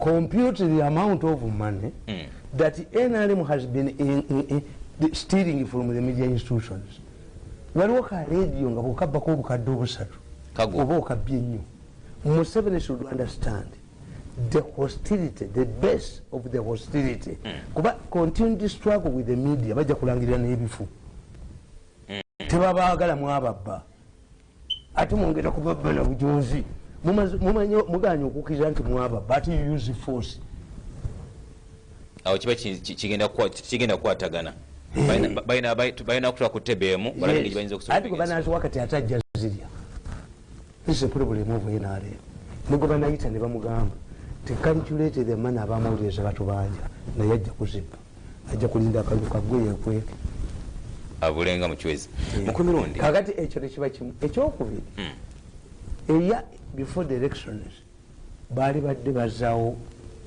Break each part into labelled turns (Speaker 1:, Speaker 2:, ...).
Speaker 1: compute the amount of money that NRM has been stealing from the media institutions. Waliwo ka radio nga bw'okabbako obukadde obusatu oba okabbye ennyo. Museveni should understand the hostility, the base of the hostility. Kuba continue to struggle with the media bajja kulangirira n'ebifu. Tebabaagala mwababba. Ate mwongera kubabba na bujonzi. Muganya okukkiriza nti mwababba ate you use force.
Speaker 2: Awo kiba kigenda kukwatagana. Bayina kutula ku tebeemu balabika bayinza okusobola.
Speaker 1: Ate gobanazi wakati atajja zirya. This is a problem of NRM. Ne gobanayita ne bamugamba tekalculate the money abamawuliriza batubanja naye ajja kuzibba. Ajja kulinda akalulu kaggwe yekweke.
Speaker 2: Abulenga mu kiwezi. Mukumirundi.
Speaker 1: Kakati ekyo tekiba kimu. Ekyokubiri. Eya before the elections baali badde bazaawo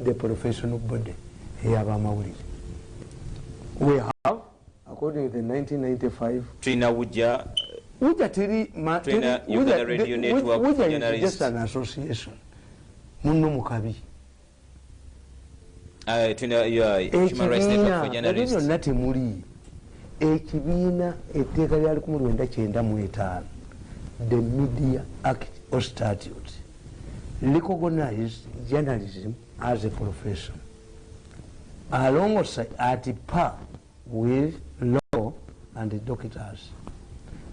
Speaker 1: the professional body ey'abamawulire. We have, according to the 1995
Speaker 2: Trina Wuja Radio Network
Speaker 1: Wuja is just an association. Munno mukabi.
Speaker 2: Human Rights Network for Journalists.
Speaker 1: Ebyo nate muli. Ekibiina etteeka lya 1995 the Media Act or Statute recognized journalism as a profession. Alongside at par with law and the doctors.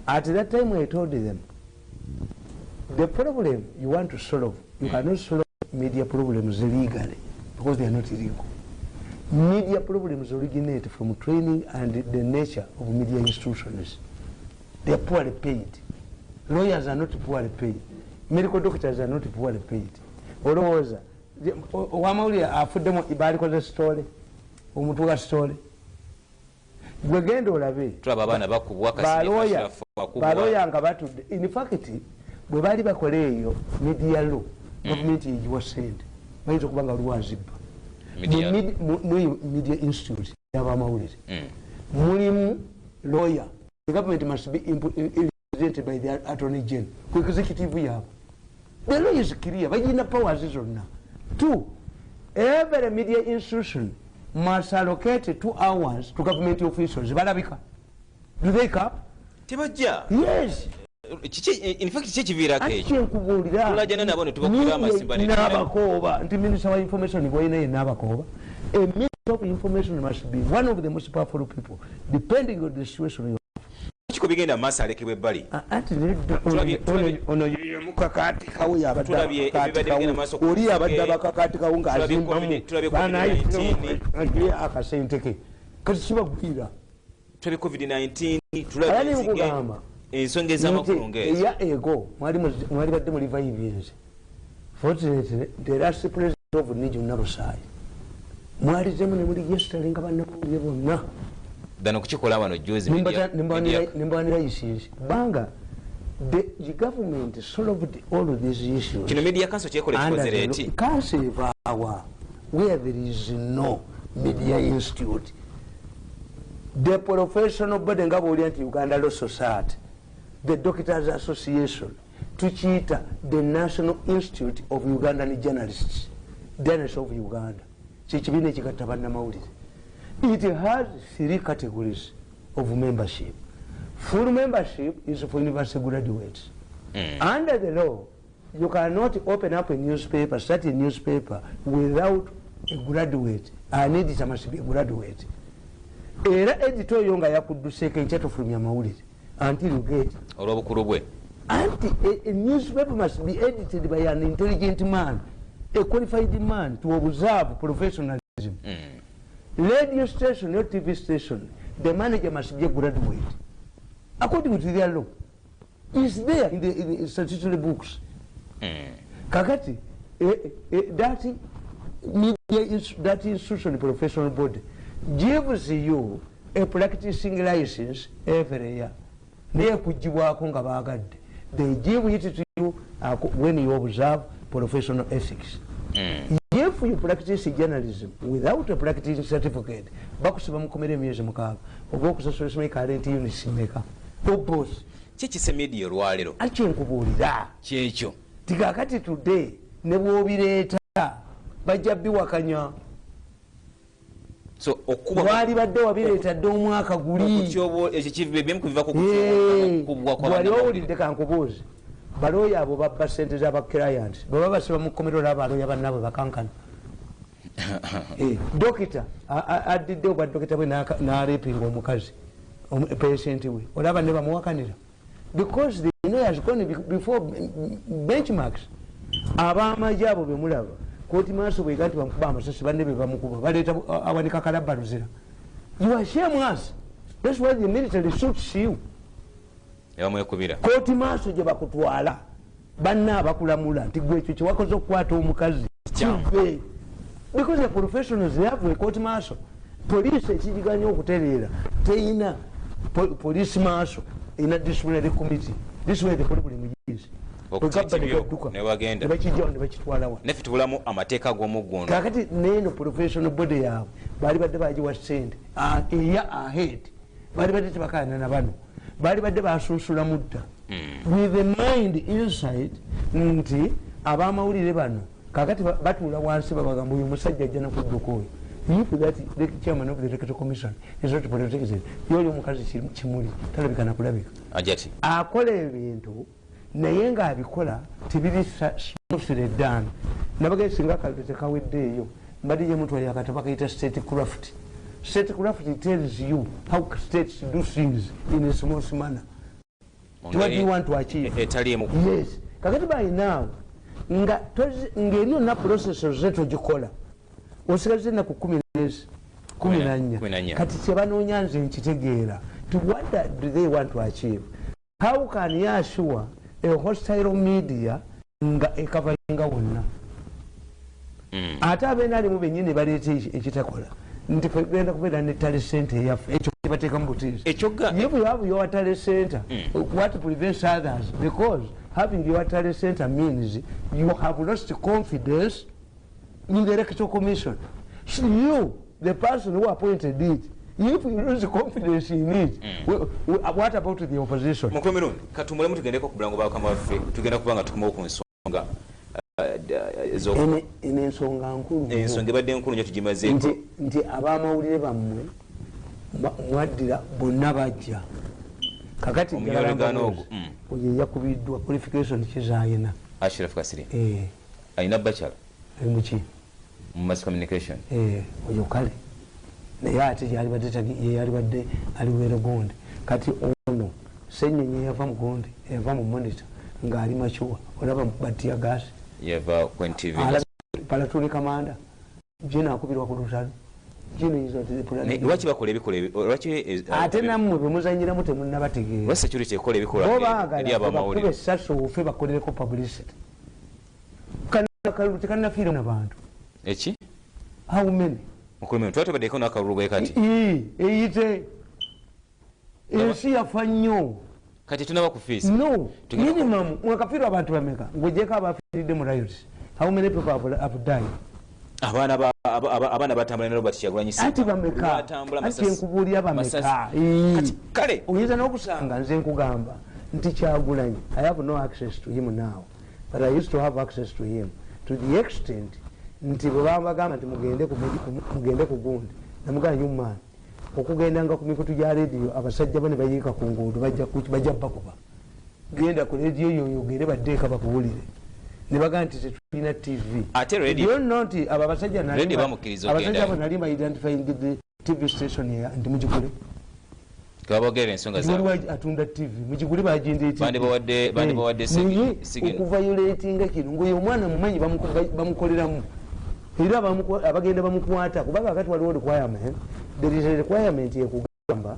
Speaker 1: At that time I told them, the problem you want to solve, you cannot solve media problems legally because they are not illegal. Media problems originate from training and the nature of media institutions. They are poorly paid. Lawyers are not poorly paid. Medical doctors are not poorly paid. Olowooza wamawulire afuddemu ibaaliko ze story omuntu wa story gwe genda olabe
Speaker 2: tulaba abaana bakubwa kasirika
Speaker 1: baloya nga batudde. In fact bwe baali bakola eyo media law gavumenti egiwa sente bayinza okuba nga luwazibba media institute y'abamawulire mulimu lawyer. The government must be represented by the attorney general ku executive yabo. The law is clear. Bagina powers zonna. 2. Every media institution must allocate 2 hours to government officials. Balabika. Do they cap?
Speaker 2: Tibajja.
Speaker 1: Yes.
Speaker 2: In fact, chivira kecho.
Speaker 1: Akyenkubulira.
Speaker 2: Tulajana nabone tubakira amasimba ne.
Speaker 1: Nabakoba. Nti minister wa information boyina nabakoba. A minister of information must be one of the most powerful people, depending on the situation.
Speaker 2: Bigenda masa alekebwe bali
Speaker 1: ati ono yeye mukakati kawo yabadda oli abadda bakakati kawo nga azimbamu bana ayi akasenteke kati kibagwira
Speaker 2: tuli COVID-19 tulabye ensonga ez'amakulu ng'ezo
Speaker 1: ya ego mwali badde mu revive. Fortunately the last president of Nigeria Narusai mwali zemu ne muli yesterday nga bannamawulire bonna
Speaker 2: dano kuchikola wano juzi
Speaker 1: nimbanira issues banga the government solved all of these issues.
Speaker 2: Kino media council chekole kikozere eti
Speaker 1: council power where there is no media institute. The professional body ngabo oriented Uganda Law Society, the Doctors Association, tuchita the National Institute of Ugandan Journalists, Journalists of Uganda. Chichibine chikatabana mawulire. It has 3 categories of membership. Full membership is for university graduates. Under the law, you cannot open up a newspaper, start a newspaper without a graduate. An editor must be a graduate. Era editor yonga yakuduseka nchato from yamawulire until you get.
Speaker 2: Olwobukulubwe.
Speaker 1: A newspaper must be edited by an intelligent man, a qualified man to observe professionalism. Radio station or TV station, the manager must be a graduate. According to their law, it's there in the statutory books. Kakati, that institution, professional body, gives you a practicing license every year. They give it to you when you observe professional ethics. If you practice journalism without a practicing certificate, bakusiba mukomere myezi mukaaga ogw'okusasula current units meka boss
Speaker 2: kikise media olwalero
Speaker 1: akyenkubulira
Speaker 2: kyekyo
Speaker 1: tikakati today ne bwobireeta bajja biwakanya
Speaker 2: so okuba
Speaker 1: wali badde wabireeta dde omwaka guli wali owulidde kankubuuzi balooya abo babba sente z'aba client baba basiba mu kkomero l'abalooya bannaabwe bakankana dokita addidde obwa dokita bwe n'alepinga omukazi patient we olaba ne bamuwakanira because the has gone before benchmarks abamaje abo bemulaba koti maaso bwe gati bamukuba amasasi banne be bamukuba baleeta awanika kalabaluzira you are shameless. That's why the military suits you. Koti maaso gye bakutwala banna abakulamula nti gwe ekyo kyewakoze okukwata omukazi kive because the professionals they have a court martial. Police ekigiganya okutereera teyina police martial in a disciplinary committee. This way the problem is
Speaker 2: nefitulamu amateeka g'omuggono
Speaker 1: kakati neno professional body yaabwe baali badde bagiwa sente eya ahead baali badde tebakaana na bano baali badde basunsula mudda with the mind inside nti abamawulire bano kakati batuula wansi babagamba oyo musajja ajja nakudduka oyo if that the chairman of the electoral commission is not protected yoli omukazi kimuli talabika nakulabika
Speaker 2: ajati
Speaker 1: akola ebintu naye nga abikola tibiri musire ddan nabagee singa kalete kaweddeeyo mbadde gye mutwali akatabo kayita state craft. State craft tells you how states do things in a small manner. What do you want to achieve? Yes. Kakati by now ng'eriyo na processes zetu gikola osigaze na ku 14 kati kyebanoonya nze nkitegeera to what do they want to achieve? How can you assure a hostile media nga ekavainga wonna ate abeena alimu bennyini baleeta ekitakola nti fegenda kubeera ne tale center yaffe ekyo kibateeka mu butiisi if you have your tale center what prevents others because having your tale center means you have lost confidence in the electoral commission. So you the person who appointed it, if you lose confidence in it, what about the opposition?
Speaker 2: Mukomerundi katumulemu tugendeko ku bulango bwa kama ffe tugenda kubanga tukomawo ku nsonga
Speaker 1: ensonga nkulu
Speaker 2: ensonga ebadde nkulu nnyo tugimaze
Speaker 1: nti abamawulire bammwe mwaddira bonna bajja kakati oyo yakubiddwa qualification kizaayina
Speaker 2: Ashraf Kasiri ayina bachelor
Speaker 1: muki
Speaker 2: mu mass communication
Speaker 1: oyo kale naye ate yali badde aliweera Gonde kati ono Ssenyonyi yava mu Gonde yava mu monitor ng'ali machuwa olaba batia gas
Speaker 2: yava ku NTV
Speaker 1: palatuni kamanda jina akubirwa ku lutalo jina izo
Speaker 2: lwaki bakola ebikola lwaki
Speaker 1: ate nammwe bwe muzanyira mute munnabategeera
Speaker 2: wa security ekola ebikola eri abamawulire
Speaker 1: bakube saso ofe bakolereko publicity kana fira n'abantu
Speaker 2: eki
Speaker 1: how many
Speaker 2: mukulime twate badeko n'akalulu bwe kati
Speaker 1: eyite ensi yafa nnyo
Speaker 2: kati tunaba ku fees
Speaker 1: no minimum mwakafirwa abantu bameka ngojeka abafiridde mu riots how many people have died abana batambula ne Robert Kyagulanyi ati bameka ati enkubuulira bameka
Speaker 2: kale
Speaker 1: oyinza n'okusanga nze nkugamba nti Kyagulanyi I have no access to him now but I used to have access to him to the extent nti bwe bambagamba nti mugende ku gundi namugamba nyumman okugendanga ku mikutu gya rediyo abasajja bane bayiika ku nguudo bajja bakuba genda ku rediyo eyo oyogere baddeeka bakuwulire ne bagamba nti tetulina TV
Speaker 2: ate radio
Speaker 1: nti abo abasajja abo nali identifying the TV station nti mugikule
Speaker 2: kabogere ensonga zaabwe
Speaker 1: atunda TV mugikule bagindeeti
Speaker 2: bandi bawadde
Speaker 1: okuviolatinga kino ngoyo omwana mumanyi bamukoleramu era abagenda bamukwata kubanga akati waliwo requirement there is a requirement yekugamba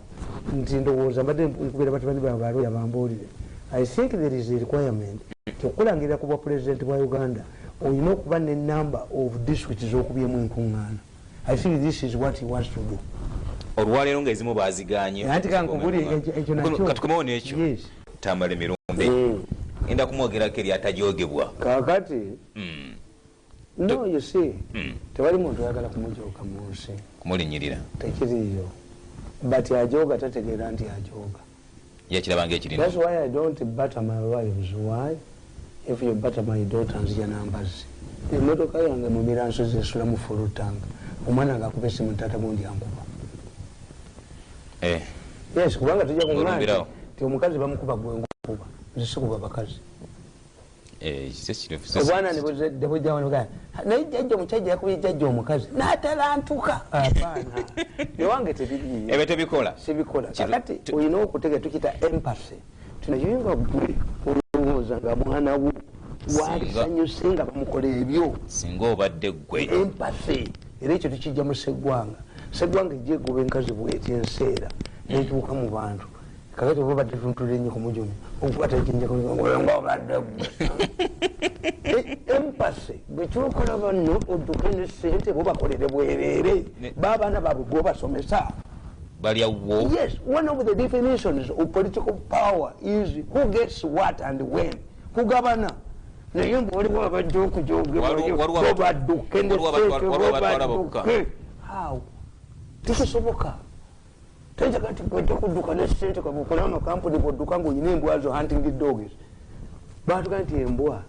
Speaker 1: nti ndowooza mbadde nkubeera batabani baabwe alooya bambuulire I think there is a requirement okukulangirira ku bwa president bwa Uganda olina okuba ne number of districts z'okubyemu enkuŋŋaana. I think this is what he wants to do.
Speaker 2: Olwaleero ng'ezimu baaziganye
Speaker 1: anti kankubuli ekyo nakyo
Speaker 2: katukomawo n'ekyo Tamale Mirunde enda kumwogerako eri atajoogebwa
Speaker 1: kakati no you see tewali muntu ayagala kumujooga mu nsi
Speaker 2: kumulinnyirira
Speaker 1: tekiriyo but ajooga tategeera nti ajooga
Speaker 2: yakirabanga ekirina.
Speaker 1: That's why I don't butter my wives. Why? If you butter my daughters, you're numbers. emotoka yange mu miranso zesula mu fulutanga omwana ng'akuba essimu taata gundi ankuba yes kubanga tujja kuŋŋamba nti omukazi bamukuba gwe ngukuba nze sikuba bakazi obwana nebujjawangaa naye jjajja omukyajja yakubye jjajja omukazi n'atalantuka apaana ewange tebiriyo
Speaker 2: ebyo tebikola
Speaker 1: sibikola kakati olina okutega tukita empathy tunayoyinga gwe olowooza nga mwana wo wasanyuse nga bamukola ebyo
Speaker 2: singa obadde gwe
Speaker 1: empathy era ekyo tukijja mu seggwanga seggwanga ejja egoba enkazi bweti enseera netuuka mu bantu kakati oba badde tuntula ennyo ku mujumi okukwata ekinjakolenga obadde gwe empathy bwekyukola banno odduke ne sente bobakolere bwereere baabaana baabwe bwobasomesa
Speaker 2: balyawo.
Speaker 1: Yes, one of the definitions of political power is who gets what and when. Kugabana. Naye mbwaliwo abajja okujogobadduke ne sente. How? Tikisoboka. Tenjaga nti bwojja kudduka ne sente kabukola amakampuni bwodduka ng'olina embwa zo hunting dogs. Baatuga nti embwa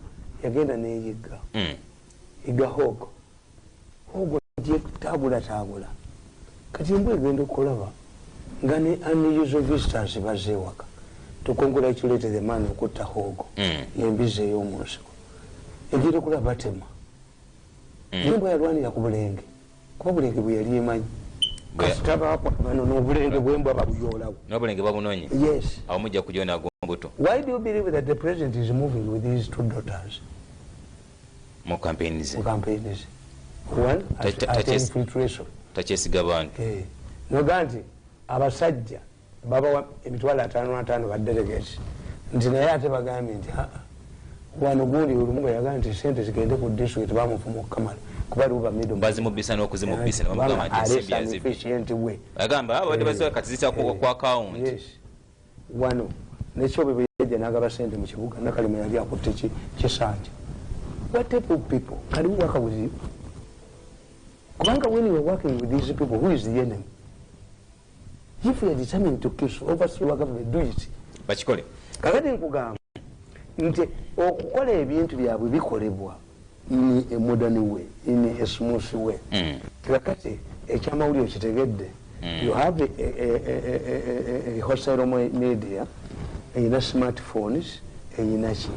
Speaker 1: yagenda n'eyigga. Yigga hogo. Hogo gye taagula. Kati embwa egenda okulaba nga ne unusual visitors bazeewaka to congratulate the man okutta hogo yembiza ey'omunsiko egenda okulaba batema embwa yalwanira ku bulenge kuba bulenge bwe yali emanyi kasitabaakwa bano n'obulenge bw'embwa babuyoolawo
Speaker 2: n'obulenge babunonye.
Speaker 1: Yes.
Speaker 2: Awo mujja kujonago mbuto.
Speaker 1: Why do you believe that the president is moving with his two daughters
Speaker 2: mu campaigns?
Speaker 1: One at infiltration.
Speaker 2: Takyesiga bantu.
Speaker 1: Noga nti abasajja babawa emitwalo 5 ba delegates nti naye ate bagambye nti wano gundi olumu yagamba nti sente zigende ku district bamufuma okukamala kuba aliwo bamiddle
Speaker 2: bazimubisa n'okuzimubisa nebamugamba nti ensimbi yazibye agamba abadde baziwa kati zitya ku account.
Speaker 1: Wano nekyobe bwe yajja n'agaba sente mu kibuga nakalema yali akutte kisanja. What type of people can we work with you? Kubanga when you are working with these people, who is the enemy? If you are determined to overthrow our government, do it.
Speaker 2: Bakikole.
Speaker 1: Kakati nkugamba nti okukola ebintu byabwe bikolebwa in a modern way, in a smooth way. Kakati ekyamawulire kitegedde. You have a wholesale media, eyina smartphones, eyina ki.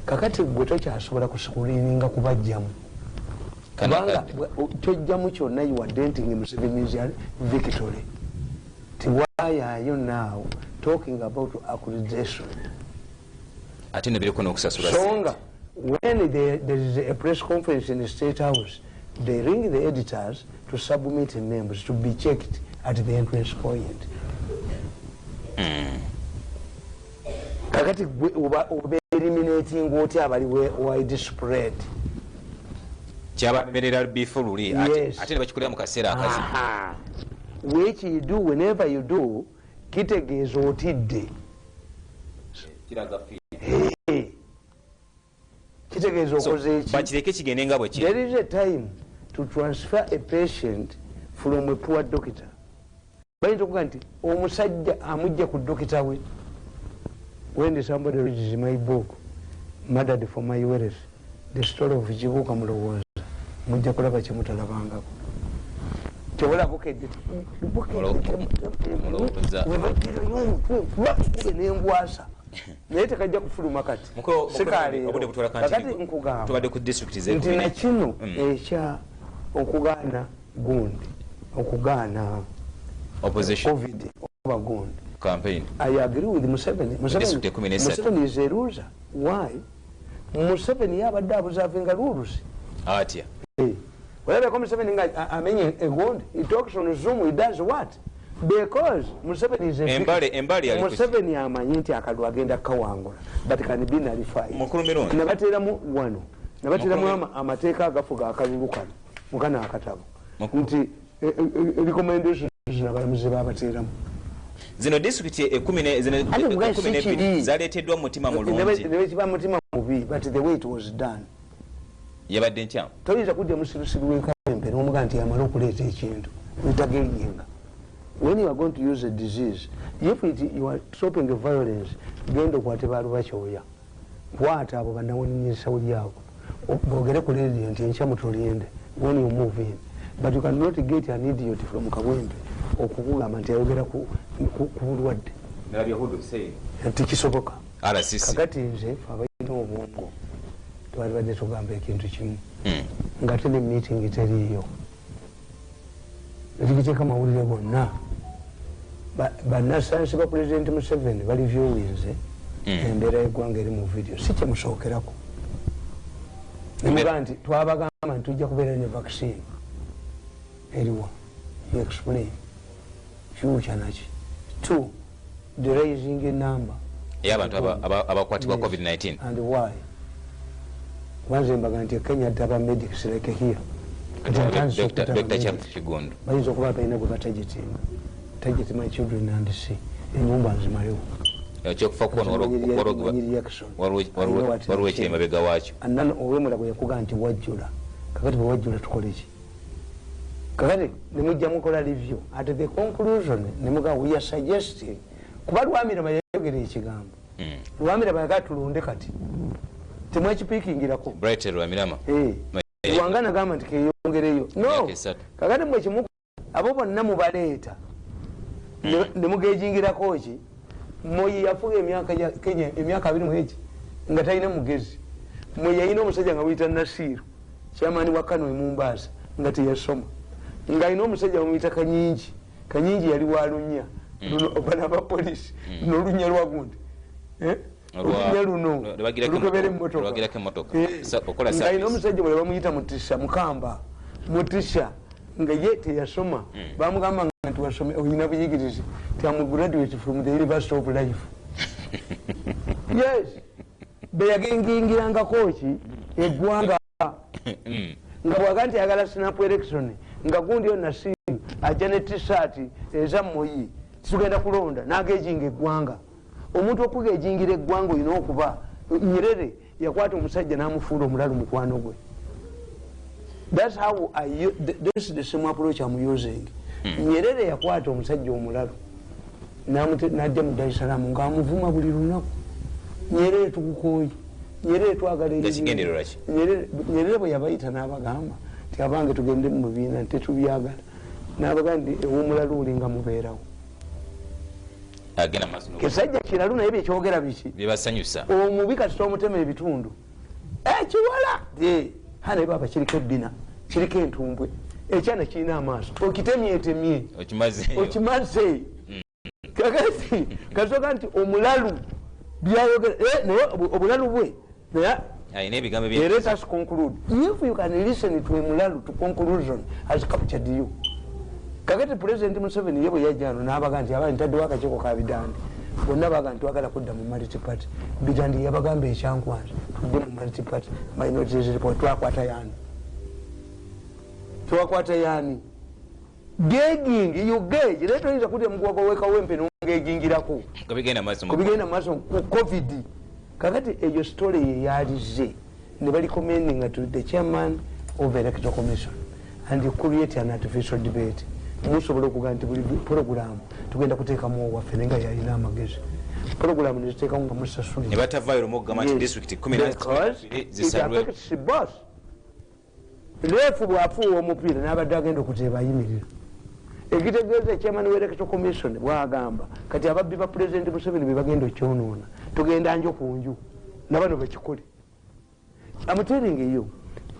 Speaker 1: Kakati gwe tokyasobola kusikulininga kubajjamu. Kubanga tojjamu kyonna you are denting Museveni's victory. Why are you now talking about accusation?
Speaker 2: Ate nebiriko n'okusasula
Speaker 1: songa when there is a press conference in the State House, they ring the editors to submit names to be checked at the entrance point. Kakati oba eliminating oti abali widespread.
Speaker 2: Kyabamerera bifululi ate ne bakikolera mu kaseera akazi.
Speaker 1: Which you do whenever you do, kitegeeza otidde. Kitegeeza okoze eki.
Speaker 2: Bakireke kigende nga bwe kiri.
Speaker 1: There is a time to transfer a patient from a poor doctor. Bayinza okuga nti omusajja amujja ku dokita we. When somebody reads my book, Murdered for My Wealth, the story of Kibuuka Mulowooza, mujja kulaba kyemutalabangako. Kyobola bukedde n'embwasa naye tekajja kufuluma kati sikaleerokati nkugamba nti nakino ekya okugaana gundi okugaana covid oba gundi I agree with Museveni. Museveni is a loser. Why? Museveni yabadde abuzaavinga rules
Speaker 2: atya.
Speaker 1: Whatever comes Museveni, I mean, a wound, he talks on Zoom, he does what? Because Museveni is a Museveni amanyi akadu agenda kawangula, but can be nullified. Nabateramu wano, nabateramu amateeka agafuga akalulu kano, mukana akatabo. Nti recommendation nabalamuzi babateramu.
Speaker 2: Zino district 12 zaleeteddwa mutima mulungi.
Speaker 1: Nebekiba mutima mubi, but the way it was done.
Speaker 2: Yabadde ntya
Speaker 1: toyinza kujja musirusiru w'enkabembe n'omuga nti yamala okuleeta ekintu ntageriyenga. When you are going to use a disease, if you are stopping the violence, genda okwate baalu bakyoya kwata abo bannawunyisa oli awo bogere ku radio nti enkya mutulinde when you move in, but you cannot get an idiot from Kabwembe okukugamba nti ayogera ku bulwadde tikisoboka. Kakati nze abalina obwongo twali badde tugamba ekintu kimu nga tuli meeting teriiyo ekiteeka mawulire gonna bannasayansi ba President Museveni bali viewinze embeera y'eggwanga eri mu video si kyemusookerako nemugaa nti twabagamba nti tujja kubeera ne vaccine eriwa you explain future naki 2 the raising in number
Speaker 2: y'abantu abakwatibwa COVID-19
Speaker 1: and why kwanza mbaga nti Kenya daba medics like here Dr. Charles Kigondo bayinza okuba balina gwe batagitinga target my children and see enyumba nzimayo
Speaker 2: ekyokufa kuno waliwo ekiremabega waakyo
Speaker 1: anana owemula bwe yakuga nti wajjula kakati bwe wajjula tukole ki kakati nemujja mukola review at the conclusion nemuga we are suggesting kuba Lwamira bayogera ekigambo Lwamira bayaga tulonde kati temwekipikingirako
Speaker 2: Bright Lwamirama
Speaker 1: wangana gamba nti keyongereyo no kakati mwe kimu abo bonna mubaleeta nemugejingirako ki Moyi yafuga emyaka 20 nga talina mugezi Moyi yalina omusajja nga buyita Nasiru kyamaani wa Kano Mombasa nga teyasoma nga alina omusajja bamuyita Kanyingi yali walunya obana ba polisi n'olunya lwa gundi olunya luno lukebera emmotoka nga alina omusajja bwe bamuyita Mutisha Mukamba Mutisha nga ye teyasoma bamugamba nti wasome oyina buyigirizi ti am graduate from the University of Life yes beyagengingirangako ki eggwanga nga bwaga nti ayagala snap election nga gundi yo Nasiru ajja ne t-shirt eza Moyi titugenda kulonda n'agejinga eggwanga omuntu okugejingira eggwanga olina okuba Nyerere yakwata omusajja n'amufuula omulalu mukwano gwe. That's how this is the same approach I'm using. Nyerere yakwata omusajja omulalu n'ajja mu Dar es Salaam ng'amuvuma buli lunaku. Nyerere tukukooye, Nyerere twagala Nyerere bwe yabayita n'abagamba nti abange tugende mu bibiina nti tetubyagala n'abagamba nti ew'omulalu olinga mubeerawo. Kesajja kiralu naye byekyogera biki
Speaker 2: byebasanyusa
Speaker 1: omubi kati tomutemera ebitundu kiwala hana baba kiriko ebbina kiriko entumbwe ekyana kirina amaaso okitemyetemye okimaze kakati kasoka nti omulalu byayogera naye obulalu bwe let us conclude. If you can listen to omulalu to conclusion has captured you. Kakati President Museveni yebo yajjano n'abaga nti aba ntadde wakakiiko ka Bidandi bonna baga nti twagala kudda mu multi party. Bidandi yabagamba ekyankwanza tudde mu multi party minorities report twakwata yaani gagging you gauge leto yinza kudde mugwago weka wempe n'ongegingirako
Speaker 2: kubigenda
Speaker 1: maaso ku COVID. Kakati eyo story ye yalize ne bali commending to the chairman of electoral commission and you create an artificial debate. Musobola okuga nti buli program tugenda kuteekamu waffe nenga yalina amagezi program neziteekamu nga musasuli
Speaker 2: ne batavaayo omugamba nti district 10 zisalwe
Speaker 1: boss lefu bwafuuwa omupiira n'abadde agenda okuteeba ayimirira ekitegeeza ekyamani w'electoral commission bwagamba kati ababbi ba President Museveni be bagenda okyonoona tugenda njo ku nju nabano bekikole. I'm telling you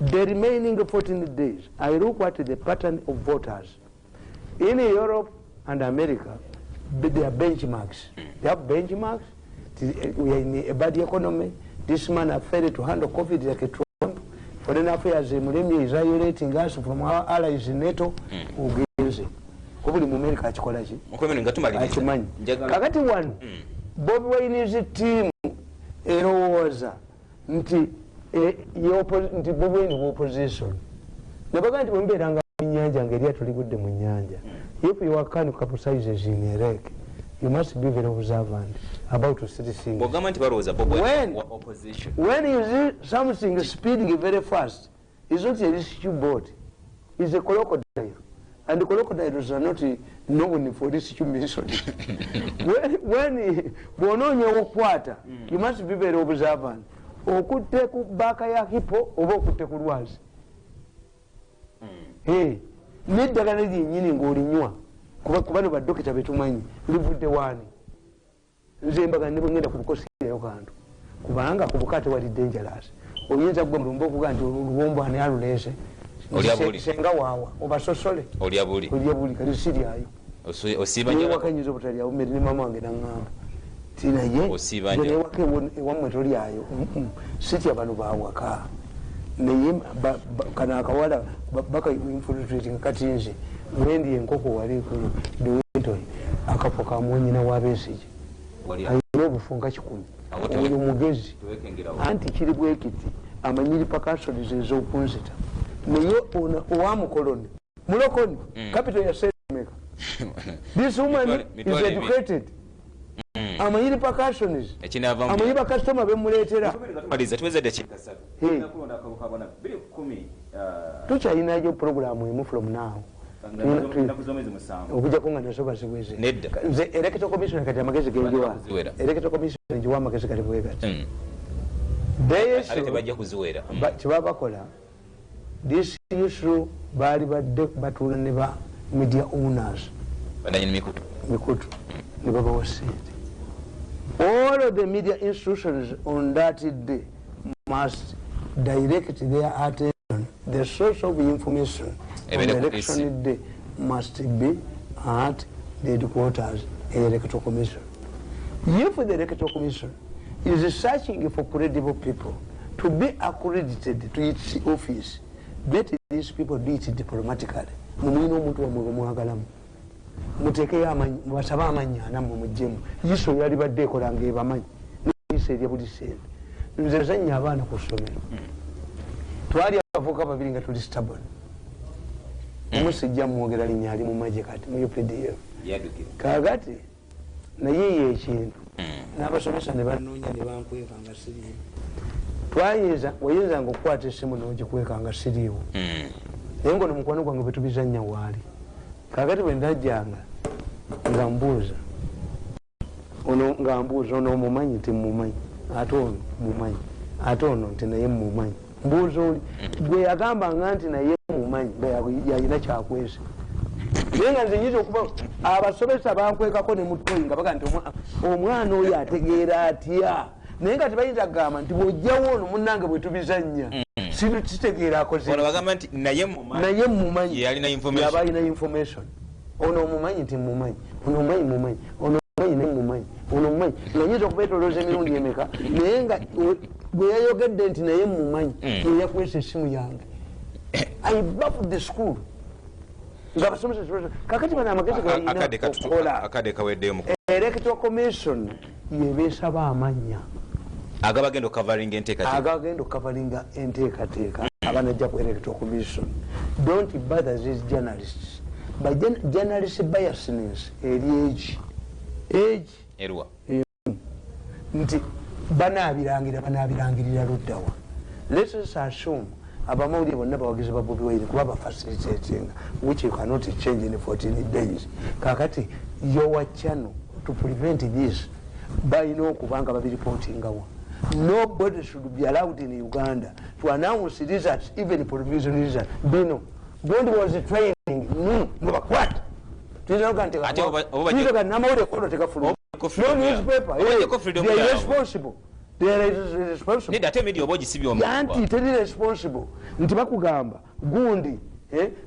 Speaker 1: the remaining 14 days I look at the pattern of voters in Europe and America. They are benchmarks. They have benchmarks. We are in a bad economy. This man has failed to handle COVID like a Trump. Foreign affairs, Mulemi is isolating us from our allies in NATO. America kakati one Bobi Wine's team erowooza nti Bobi Wine mu opposition nabaga nti bwembeeranga mu nnyanja ngeri atulibudde mu nnyanja. If you are kind of capsizes in a wreck, you must be very observant about to see things. When you see something speeding very fast, it's not a rescue boat, it's a crocodile. And the crocodiles are not known for rescue mission. When you must be very observant. okutte ku baaka ya hipo oba okutte ku lwazi n'eddagala lyennyini ng'olinywa kubano baddokita betumanyi livudde waani nze mbaga nebwengenda ku bukosirayo kantu kubanga ku bukaate wali dangerous oyinza gwe mulumba okuga nti oluwombo ani aluleese senga waawa obasosole olya buli kali siryayo osiibawakanyuza obutalyawo mmere ne mama wange naŋŋamba tinaye newaka ewammwe tolyayo sitya bano bawaka naye kano akawala bakainfiltrating kati nze mwendi enkoko wali dewentoi akafo kamwonyina wabesigi ayina obufunga 10 oyo mugezi anti kiri bwekiti amanyiri pakasoniz ezokunzita naye owamukoloni mulokoni capital ya semeka this woman is educated amanyiri pakasoniz amanyi bakasitoma bemuleetera tukyalinayo programu emu from now okujjako nga nasoka sikweze nze electoral commission kati amagezi genjiwa electoral commission njiwa amagezi kati bwegati kyebaba bakola this issue baali badde batuula ne ba media owners mikutu ne babawa sente. All of the media institutions on that day must direct their attention. The source of information on the election day must be at the headquarters of the Electoral Commission. If the Electoral Commission is searching for credible people to be accredited to its office, let these people do it diplomatically. Mutekeyo amanyi basaba amanyi anamwe mujjemu yiso yali badde ekolanga ebamanyi nise erya buli sente nze zanya abaana ku ssomero twali abavuka babiri nga tuli stubborn omusijja mwogera linnya ali mu maje kati mu UPDF kaagati naye ye ekintu n'abasomesa ne banoonya ne bankweka nga siriiwo wayinzanga okukwata essimu n'ogikweka nga siriiwo naye ngono mukwano gwange bwe tubizannya waali kakati bwe ndajjanga nga mbuuza ono omumanyi nti mumanyi ate ono mumanyi ate ono nti naye mumanyi mbuuza oli gwe yagambanga nti naye mumanyi yalina kyakwese naye nga nze nyiza okuba abasomesa bankwekako ne mutoyi nga baga nti omwana oyo ategeera atya naye nga tebayinza kugamba nti bw'ojjawo ono munnange bwe tubizannya kitegeera akozeagamba nti naye mumanyi yaba alina information ono omumanyi nti mumanyi ono omumanyi mumanyi ono omumanyi naye mumanyi ono omumanyi nga nyinza okubeetolooza emirundi emeka naye nga bwe yayogedde nti naye mumanyi yeyakwesa essimu yange I love the school nga basomesa kakati bano amagezi galina Electoral Commission yebeesaba amanya agabagenda okavalinga enteekateeka abanajja ku Electoral Commission. Don't bother these journalists. By journalist biasness eri age erwa nti banaabirangirira luddawa. Let us assume abamawulire bonna bawagizi ba Bobi Wine kuba bafacilitatinga which you cannot change in 14 days. Kakati your channel to prevent this balina okubanga babiripotingawo. Nobody should be allowed in Uganda to announce results, even provisional results. Bino, Bondi was training. What? They are responsible. They are responsible. Irresponsible. Ntimakugamba gundi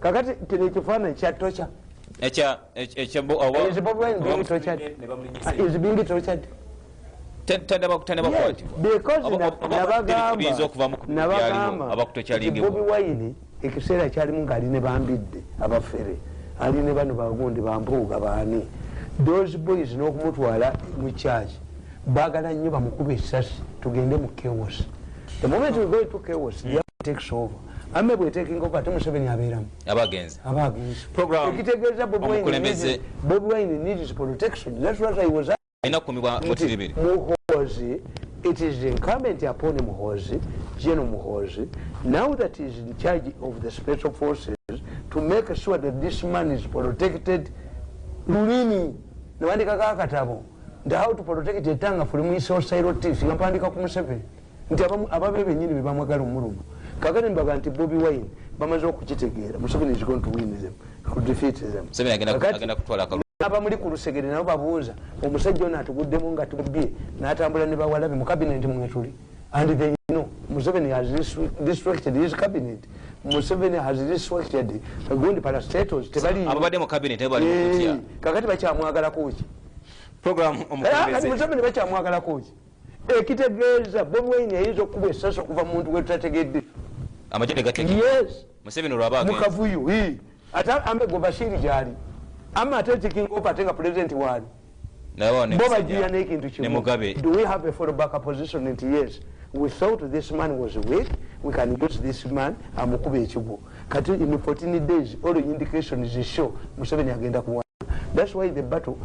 Speaker 1: kakati kino kifaananyi kya torture. Is being tortured. Bobi Wine ekiseera kyalimu ng'ali ne bambidde abafere ali ne bano bagundi bambuuga baani those boys n'okumutwala mu charge baagala nnyo bamukuba essasi tugende mu chaos. The moment we go to chaos the takes over. Ame bwe taking over ate Museveni abeeramu abagenzi ekitegeeza Bobi Wine needs protection. That's what I was Muhoozi, it is incumbent upon Muhoozi, General Muhoozi, now that he is in charge of the special forces, to make sure that this man is protected. Lulimi, nawandika kakatabo, how to protect the tongue from his societal teeth. Yampandika ku Museveni. nti ababe benyini bebamwagala omuluma kakati mbaga nti Bobi Wine bamaze okukitegeera Museveni is going to win them to defeat them abamuli ku lusegere nabo babuuza omusajja ono atuguddemu nga tubbye n'atambula ne bawalabe mu cabinet mwetuli and they know Museveni has restricted his cabinet. Museveni has restricted gundi parastatos tebali
Speaker 2: ababadde mu cabinet bali mukutya
Speaker 1: kakati bakyamwagala kuki
Speaker 2: program omukulembeze
Speaker 1: Museveni bakyamwagala kuki ekitegeeza Bobi Wine yayinza okuba essasa okuva mu muntu gwe tutategedde
Speaker 2: amajene gatege
Speaker 1: yes
Speaker 2: Museveni olwabaaga
Speaker 1: mukavuyo ata ambego bashiri gyali ama taking over tenga president wali Boba jia nekintu kimu do we have a fallback position in yes we thought this man was weak we can use this man amukube ekigo kati in 14 days all the indications is show Museveni agenda kuwa. That's why the battle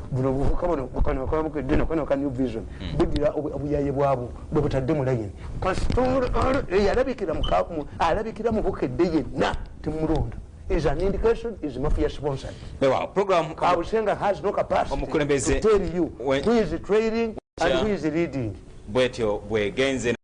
Speaker 1: can new vision budira obuyaye bwabo bwebutadde mu layini pastor alabikira mu bukedde yenna timulonda is an indication is mafia sponsored.
Speaker 2: Program
Speaker 1: Kabusenga has no capacity to tell you who is trading and who is leading.
Speaker 2: Bwetyo bwegenze